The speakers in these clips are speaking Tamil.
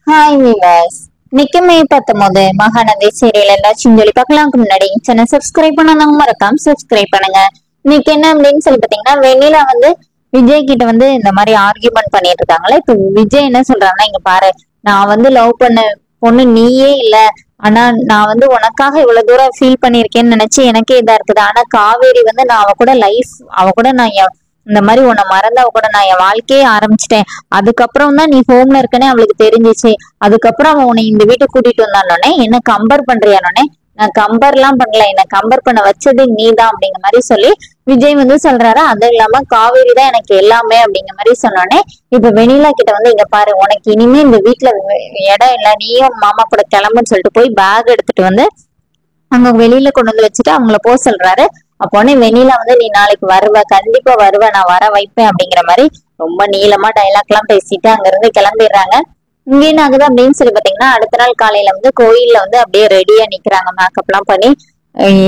Hi viewers. இன்னைக்கு மே 19 மகாநதி சீரியல் எல்லாச்சும் சொல்லி பார்க்கலாம்க்கு முன்னாடி சேனல் சப்ஸ்கிரைப் பண்ணாதவங்க மறக்காம சப்ஸ்கிரைப் பண்ணுங்க. இன்னைக்கு என்ன அப்படின்னு சொல்லி பாத்தீங்கன்னா, வெண்ணிலா விஜய் கிட்ட இந்த மாதிரி ஆர்கியூமெண்ட் பண்ணிட்டு இருக்காங்களே. இப்ப விஜய் என்ன சொல்றாங்கன்னா, இங்க பாரு, நான் லவ் பண்ண பொண்ணு நீயே இல்ல. ஆனா நான் உனக்காக இவ்வளவு தூரம் ஃபீல் பண்ணிருக்கேன்னு நினைச்சு எனக்கே இதா இருக்குது. ஆனா காவேரி நான் அவ கூட நான் இந்த மாதிரி உன்னை மறந்தாவ கூட நான் என் வாழ்க்கையே ஆரம்பிச்சிட்டேன். அதுக்கப்புறம் தான் நீ ஹோம்ல இருக்கனே அவளுக்கு தெரிஞ்சிச்சு. அதுக்கப்புறம் அவன் உன்னை இந்த வீட்டுக்கு கூட்டிட்டு வந்தானோடனே என்ன கம்பேர் பண்றியானோடனே, நான் கம்பேர் எல்லாம் பண்ணல, என்ன கம்பேர் பண்ண வச்சது நீதான் அப்படிங்கிற மாதிரி சொல்லி விஜய் சொல்றாரு. அதுவும் இல்லாம காவேரி தான் எனக்கு எல்லாமே அப்படிங்கிற மாதிரி சொன்னோடனே, இப்ப வெண்ணிலா கிட்ட இங்க பாரு, உனக்கு இனிமே இந்த வீட்டுல இடம் இல்ல, நீயும் மாமா கூட கிளம்புன்னு சொல்லிட்டு போய் பேக் எடுத்துட்டு அங்க வெளியில கொண்டு வச்சுட்டு அவங்கள போக சொல்றாரு. அப்போனே வெண்ணிலா நீ நாளைக்கு வருவ, கண்டிப்பா வருவ, நான் வர வைப்பேன் அப்படிங்கிற மாதிரி ரொம்ப நீளமா டைலாக் எல்லாம் பேசிட்டு அங்க இருந்து கிளம்பிடுறாங்க. இங்க என்ன ஆகுது அப்படின்னு சொல்லி பாத்தீங்கன்னா, அடுத்த நாள் காலையில கோயில்ல அப்படியே ரெடியா நிக்கிறாங்க, மேக்கப் எல்லாம் பண்ணி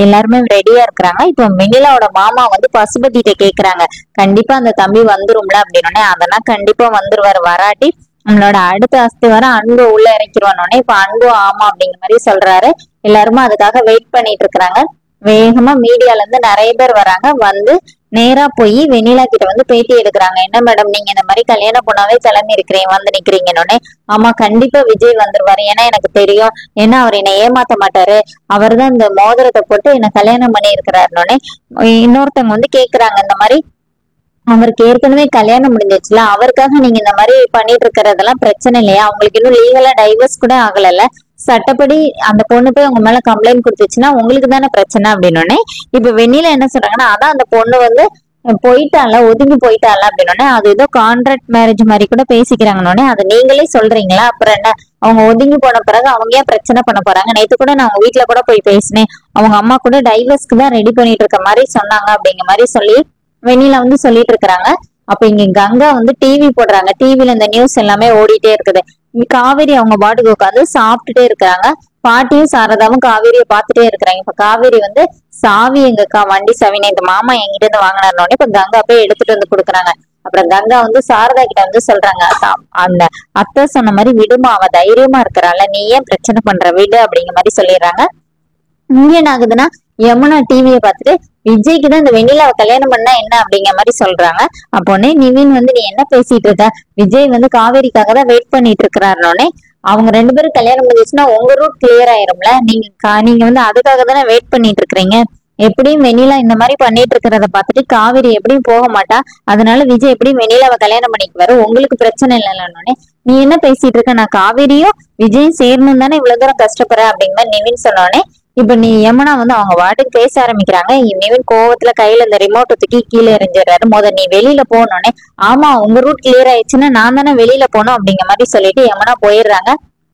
எல்லாருமே ரெடியா இருக்கிறாங்க. இப்ப வெண்ணிலாவோட மாமா பசுபதிட்ட கேக்குறாங்க, கண்டிப்பா அந்த தம்பி வந்துரும்ல அப்படின்னோடனே, அதெல்லாம் கண்டிப்பா வந்துருவாரு, வராட்டி நம்மளோட அடுத்த அஸ்தி வர அன்பு உள்ள இறக்கிடுவானோடனே இப்ப அன்பு ஆமா அப்படிங்கிற மாதிரி சொல்றாரு. எல்லாருமே அதுக்காக வெயிட் பண்ணிட்டு இருக்கிறாங்க. வேகமா மீடியால இருந்து நிறைய பேர் வராங்க. நேரா போய் வெண்ணிலா கிட்ட பேட்டி எடுக்கிறாங்க. என்ன மேடம், நீங்க இந்த மாதிரி கல்யாணம் பொண்ணாவே கிளம்பி இருக்கிறீங்க, நிக்கிறீங்கன்னொடனே, ஆமா கண்டிப்பா விஜய் வந்துருவாரு, ஏன்னா எனக்கு தெரியும், ஏன்னா அவர் என்னை ஏமாத்த மாட்டாரு, அவர் தான் இந்த மோதிரத்தை போட்டு என்ன கல்யாணம் பண்ணி இருக்கிறாருன்னொடனே இன்னொருத்தவங்க கேக்குறாங்க, இந்த மாதிரி அவருக்கு ஏற்கனவே கல்யாணம் முடிஞ்சிச்சுல, அவருக்காக நீங்க இந்த மாதிரி பண்ணிட்டு இருக்கிறதெல்லாம் பிரச்சனை இல்லையா, அவங்களுக்கு இன்னும் லீகலா டைவர்ஸ் கூட ஆகல, சட்டப்படி அந்த பொண்ணு போய் உங்க மேல கம்ப்ளைண்ட் கொடுத்துச்சுன்னா உங்களுக்கு தானே பிரச்சனை அப்படின்னோடனே, இப்ப வெண்ணில என்ன சொல்றாங்கன்னா, அதான் அந்த பொண்ணு போயிட்டால, ஒதுங்கி போயிட்டால அப்படின்னோடனே, அது ஏதோ கான்ட்ராக்ட் மேரேஜ் மாதிரி கூட பேசிக்கிறாங்கன்னொடனே, அது நீங்களே சொல்றீங்களா, அப்புறம் என்ன, அவங்க ஒதுங்கி போன பிறகு அவங்க ஏன் பிரச்சனை பண்ண போறாங்க, நேத்து கூட நான் அவங்க வீட்டுல கூட போய் பேசினேன், அவங்க அம்மா கூட டைவர்ஸ்க்கு தான் ரெடி பண்ணிட்டு இருக்க மாதிரி சொன்னாங்க அப்படிங்கிற மாதிரி சொல்லி வெண்ணிலா சொல்லிட்டு இருக்கிறாங்க. அப்ப இங்க கங்கா டிவி போடுறாங்க. டிவில இந்த நியூஸ் எல்லாமே ஓடிட்டே இருக்குது. காவேரி அவங்க பாட்டுக்கு உட்காந்து சாப்பிட்டுட்டே இருக்கிறாங்க. பாட்டியும் சாரதாவும் காவேரியை பார்த்துட்டே இருக்கிறாங்க. இப்ப காவேரி சாவி எங்கக்கா, வண்டி சாவினை இந்த மாமா எங்கிட்ட இருந்து வாங்கினாருனோடனே இப்ப கங்கா போய் எடுத்துட்டு கொடுக்குறாங்க. அப்புறம் கங்கா சாரதா கிட்ட சொல்றாங்க, அந்த அத்தை சொன்ன மாதிரி விடுமா, அவ தைரியமா இருக்கிறாள், நீ ஏன் பிரச்சனை பண்ற, விடு அப்படிங்கிற மாதிரி சொல்லிடுறாங்க. இங்க என்ன ஆகுதுன்னா, யமுனா டிவியை பார்த்துட்டு விஜய்க்கு தான் இந்த வெண்ணிலாவை கல்யாணம் பண்ணா என்ன அப்படிங்கிற மாதிரி சொல்றாங்க. அப்போனே நிவின் நீ என்ன பேசிட்டு இருக்க, விஜய் காவேரிக்காக தான் வெயிட் பண்ணிட்டு இருக்கிறாருனோடனே, அவங்க ரெண்டு பேரும் கல்யாணம் முடிஞ்சுச்சுன்னா உங்க ரூட் கிளியர் ஆயிரும்ல, நீங்க அதுக்காக தானே வெயிட் பண்ணிட்டு இருக்கிறீங்க, எப்படியும் வெண்ணிலா இந்த மாதிரி பண்ணிட்டு இருக்கிறத பார்த்துட்டு காவேரி எப்படியும் போக மாட்டா, அதனால விஜய் எப்படியும் வெண்ணிலாவை கல்யாணம் பண்ணிக்குவாரு, உங்களுக்கு பிரச்சனை இல்லைன்னொடனே, நீ என்ன பேசிட்டு இருக்க, நான் காவேரியும் விஜயும் சேரணும் தானே இவ்வளவு தூரம் கஷ்டப்படுற அப்படிங்கிற மாதிரி நிவின் சொன்னோடனே, இப்ப நீ யமுனா அவங்க வாட்டுக்கு பேச ஆரம்பிக்கிறாங்க. நிவின் கோவத்துல கையில இந்த ரிமோட்டை தூக்கி கீழே எறிஞ்சிடறாரு. நீ வெளியில போனோடனே, ஆமா உங்க ரூட் கிளியர் ஆயிடுச்சுன்னா நான் தானே வெளியில போனோம் அப்படிங்கிற மாதிரி சொல்லிட்டு யமுனா போயிடுறாங்க.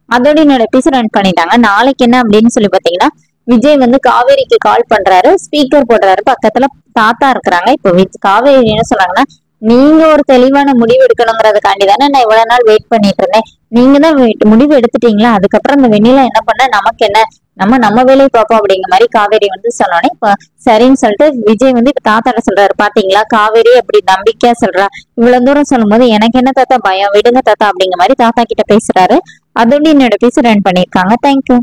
அதோட என்னோட எபிசோட் ரன் பண்ணிட்டாங்க. நாளைக்கு என்ன அப்படின்னு சொல்லி பாத்தீங்கன்னா, விஜய் காவேரிக்கு கால் பண்றாரு, ஸ்பீக்கர் போடுறாரு, பக்கத்துல தாத்தா இருக்கிறாங்க. இப்ப காவேரி என்ன சொல்றாங்கன்னா, நீங்க ஒரு தெளிவான முடிவு எடுக்கணுங்கிறதுக்காண்டி தானே நான் இவ்வளவு நாள் வெயிட் பண்ணிட்டு இருந்தேன், நீங்க தான் முடிவு எடுத்துட்டீங்களா, அதுக்கப்புறம் இந்த வெண்ணிலா என்ன பண்ண நமக்கு என்ன, நம்ம வேலையை பார்ப்போம் அப்படிங்கிற மாதிரி காவேரி சொன்னோன்னே, இப்ப சரின்னு சொல்லிட்டு விஜய் இப்ப தாத்தாட்ட சொல்றாரு, பாத்தீங்களா காவேரி அப்படி நம்பிக்கையா சொல்றா, இவ்வளவு தூரம் சொல்லும் போது எனக்கு என்ன தாத்தா பயம், விடுங்க தாத்தா அப்படிங்கிற மாதிரி தாத்தா கிட்ட பேசுறாரு. அதோட என்னோட பேச ரன் பண்ணிருக்காங்க. தேங்க்யூ.